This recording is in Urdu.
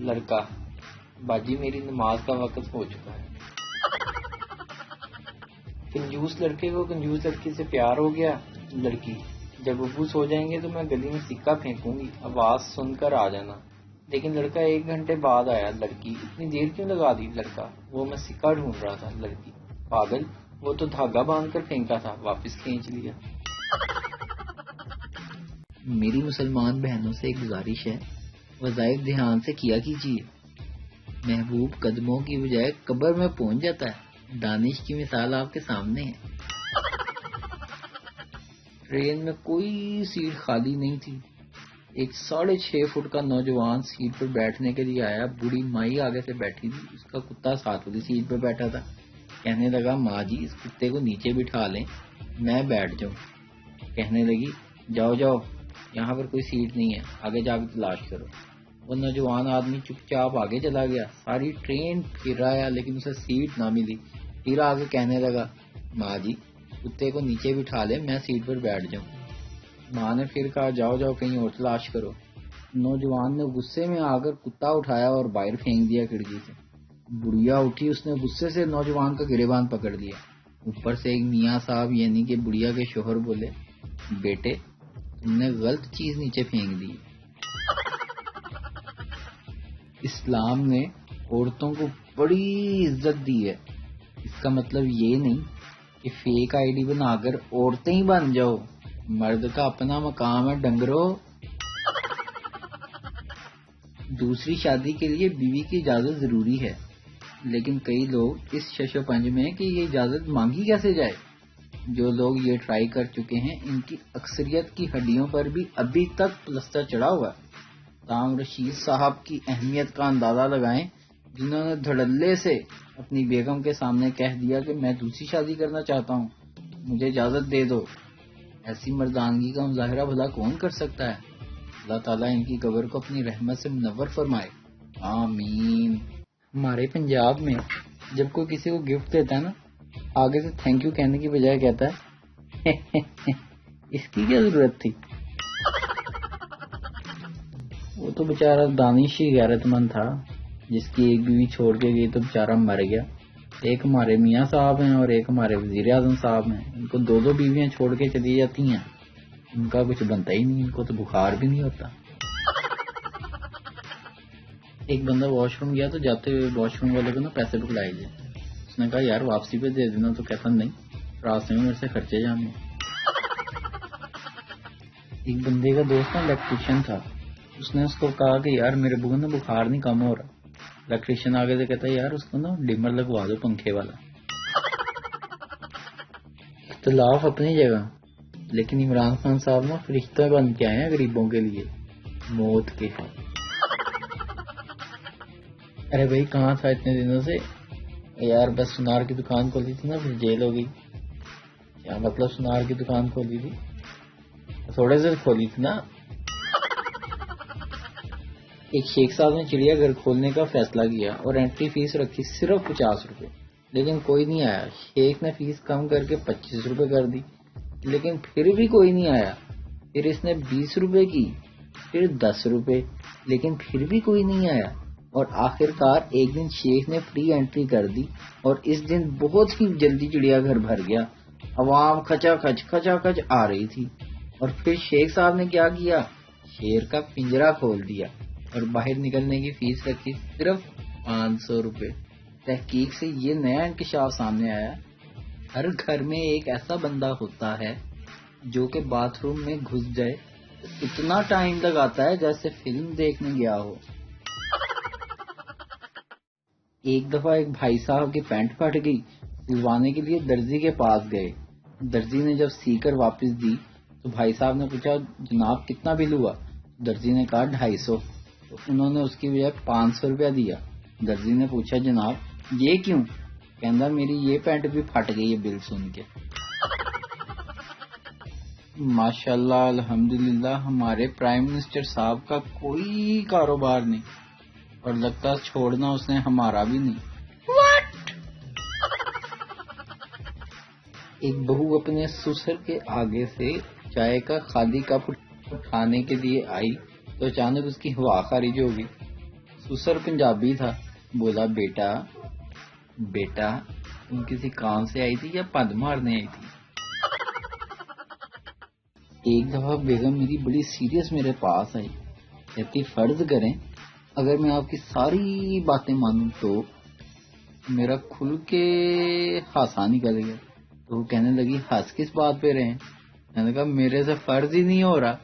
لڑکا: باجی میری نماز کا وقت ہو چکا ہے۔ کنجوس لڑکے کو کنجوس لڑکی سے پیار ہو گیا۔ لڑکی: جب ابو سو جائیں گے تو میں گلی میں سکہ پھینکوں گی، آواز سن کر آ جانا۔ لیکن لڑکا 1 گھنٹے بعد آیا۔ لڑکی: اتنی دیر کیوں لگا دی؟ لڑکا: وہ میں سکہ ڈھونڈ رہا تھا۔ لڑکی: پاگل، وہ تو دھاگا باندھ کر پھینکا تھا، واپس کھینچ لیا۔ میری مسلمان بہنوں سے ایک گزارش ہے، وظائف دھیان سے کیا کیجیے۔ محبوب قدموں کی بجائے قبر میں پہنچ جاتا ہے۔ دانش کی مثال آپ کے سامنے ہے۔ ٹرین میں کوئی سیٹ خالی نہیں تھی۔ ایک 6.5 فٹ کا نوجوان سیٹ پر بیٹھنے کے لیے آیا۔ بوڑھی مائی آگے سے بیٹھی تھی، اس کا کتا ساتھ والی سیٹ پر بیٹھا تھا۔ کہنے لگا: ماں جی اس کتے کو نیچے بٹھا لیں، میں بیٹھ جاؤں۔ کہنے لگی: جاؤ جاؤ، یہاں پر کوئی سیٹ نہیں ہے، آگے جا کے تلاش کرو۔ وہ نوجوان آدمی چپ چاپ آگے چلا گیا۔ ساری ٹرین پھر آیا لیکن اسے سیٹ نہ ملی۔ پھر آگے کہنے لگا: ماں جی کتے کو نیچے بٹھا لیں، میں سیٹ پر بیٹھ جاؤں۔ ماں نے پھر کہا: جاؤ جاؤ، کہیں اور تلاش کرو۔ نوجوان نے غصے میں آ کر کتا اٹھایا اور باہر پھینک دیا کھڑکی سے۔ بڑھیا اٹھی، اس نے غصے سے نوجوان کا گریبان پکڑ لیا۔ اوپر سے ایک میاں صاحب یعنی کہ بڑھیا کے شوہر بولے: بیٹے تم نے غلط چیز نیچے پھینک دی۔ اسلام نے عورتوں کو بڑی عزت دی ہے۔ اس کا مطلب یہ نہیں کہ فیک آئی ڈی بنا کر عورتیں ہی بن جاؤ۔ مرد کا اپنا مقام ہے ڈنگرو۔ دوسری شادی کے لیے بیوی کی اجازت ضروری ہے، لیکن کئی لوگ اس شش و پنج میں کہ یہ اجازت مانگی کیسے جائے۔ جو لوگ یہ ٹرائی کر چکے ہیں ان کی اکثریت کی ہڈیوں پر بھی ابھی تک پلسٹر چڑھا ہوا ہے۔ تاہم رشید صاحب کی اہمیت کا اندازہ لگائیں، جنہوں نے دھڑلے سے اپنی بیگم کے سامنے کہہ دیا کہ میں دوسری شادی کرنا چاہتا ہوں، مجھے اجازت دے دو۔ ایسی مردانگی کا مظاہرہ بھلا کون کر سکتا ہے؟ اللہ تعالیٰ ان کی قبر کو اپنی رحمت سے منور فرمائے، آمین۔ ہمارے پنجاب میں جب کوئی کسی کو گفٹ دیتا ہے نا، آگے سے تھینک یو کہنے کی بجائے کہتا ہے اس کی کیا ضرورت تھی۔ وہ تو بیچارہ دانش ہی غیرت مند تھا، جس کی ایک بیوی چھوڑ کے گئی تو بیچارہ مر گیا۔ ایک ہمارے میاں صاحب ہیں اور ایک ہمارے وزیر اعظم صاحب ہیں، ان کو 2 بیویاں چھوڑ کے چلی جاتی ہیں، ان کا کچھ بنتا ہی نہیں، ان کو تو بخار بھی نہیں ہوتا۔ ایک بندہ واش روم گیا تو جاتے ہوئے واش روم والے کو نا پیسے پکڑائے گئے۔ اس نے کہا یار واپسی پہ دے دینا، تو کہتا نہیں، راستے میں میرے سے خرچے جانے۔ ایک بندے کا دوست نا الیکٹریشین تھا، اس نے اس کو کہا کہ یار میرے بو نا بخار نہیں کم ہو رہا۔ الیکٹریشین آگے سے کہتا ہے یار اس کو نا ڈیمر لگوا دو پنکھے والا۔ اختلاف اپنی جگہ، لیکن عمران خان صاحب نا فرشتے بن کے آئے ہیں غریبوں کے لیے، موت کے۔ ارے بھائی کہاں تھا اتنے دنوں سے؟ یار بس سنار کی دکان کھولی تھی نا، پھر جیل ہو گئی۔ کیا مطلب سنار کی دکان کھولی تھی؟ تھوڑے سے کھولی تھی نا۔ ایک شیخ صاحب نے چڑیا گھر کھولنے کا فیصلہ کیا اور انٹری فیس رکھی صرف 50 روپے، لیکن کوئی نہیں آیا۔ شیخ نے فیس کم کر کے 25 روپے کر دی، لیکن پھر بھی کوئی نہیں آیا۔ پھر اس نے 20 روپے کی، پھر 10 روپے، لیکن پھر بھی کوئی نہیں آیا۔ اور آخر کار ایک دن شیخ نے فری انٹری کر دی اور اس دن بہت ہی جلدی چڑیا گھر بھر گیا۔ عوام کھچا کھچ آ رہی تھی، اور پھر شیخ صاحب نے کیا کیا؟ شیر کا پنجرا کھول دیا اور باہر نکلنے کی فیس رکھی صرف 500 روپے۔ تحقیق سے یہ نیا انکشاف سامنے آیا، ہر گھر میں ایک ایسا بندہ ہوتا ہے جو کہ باتھ روم میں گھس جائے تو اتنا ٹائم لگاتا ہے جیسے فلم دیکھنے گیا ہو۔ ایک دفعہ ایک بھائی صاحب کی پینٹ پھٹ گئی، سلوانے کے لیے درزی کے پاس گئے۔ درزی نے جب سی کر واپس دی تو بھائی صاحب نے پوچھا جناب کتنا بل ہوا؟ درزی نے کہا 250۔ تو انہوں نے اس کی بجائے 500 روپیہ دیا۔ درزی نے پوچھا جناب یہ کیوں؟ کہندا میری یہ پینٹ بھی پھٹ گئی ہے بل سن کے۔ ماشاءاللہ الحمدللہ ہمارے پرائم منسٹر صاحب کا کوئی کاروبار نہیں، اور لگتا چھوڑنا اس نے ہمارا بھی نہیں۔ ایک بہو اپنے سسر کے آگے سے چائے کا خالی کپ اٹھانے کے لیے آئی تو اچانک اس کی ہوا خارج ہو گئی۔ سسر پنجابی تھا، بولا بیٹا بیٹا تم کسی کام سے آئی تھی یا پد مارنے آئی تھی؟ ایک دفعہ بیگم میری بڑی سیریس میرے پاس آئی، کہتی فرض کریں اگر میں آپ کی ساری باتیں مانوں تو میرا کھل کے ہنسا نکل گیا. تو وہ کہنے لگی ہنس کس بات پہ رہے ہیں؟ میں نے کہا میرے سے فرض ہی نہیں ہو رہا.